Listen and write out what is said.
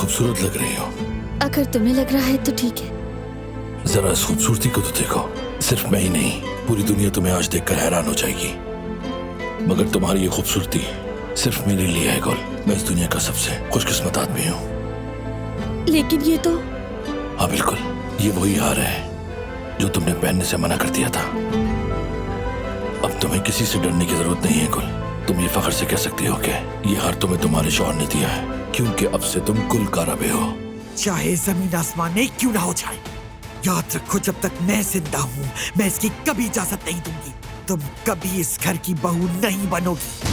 खूबसूरत लग रही हो। अगर तुम्हें लग रहा है तो ठीक है। जरा इस खूबसूरती को तो देखो। सिर्फ मैं ही नहीं, पूरी दुनिया तुम्हें आज देखकर हैरान हो जाएगी। मगर तुम्हारी ये खूबसूरती सिर्फ मेरे लिए है गुल। मैं इस दुनिया का सबसे खुशकिस्मत आदमी हूँ। लेकिन ये तो। हाँ बिल्कुल, ये वही हार है जो तुमने पहनने से मना कर दिया था। अब तुम्हें किसी से डरने की जरूरत नहीं है गुल। तुम ये फख्र से कह सकती हो कि ये हार तुम्हें तुम्हारे शौहर ने दिया है, क्योंकि अब से तुम गुल का रबे हो। चाहे जमीन आसमान में क्यों ना हो जाए, याद रखो जब तक मैं जिंदा हूँ मैं इसकी कभी इजाजत नहीं दूंगी। तुम कभी इस घर की बहू नहीं बनोगी।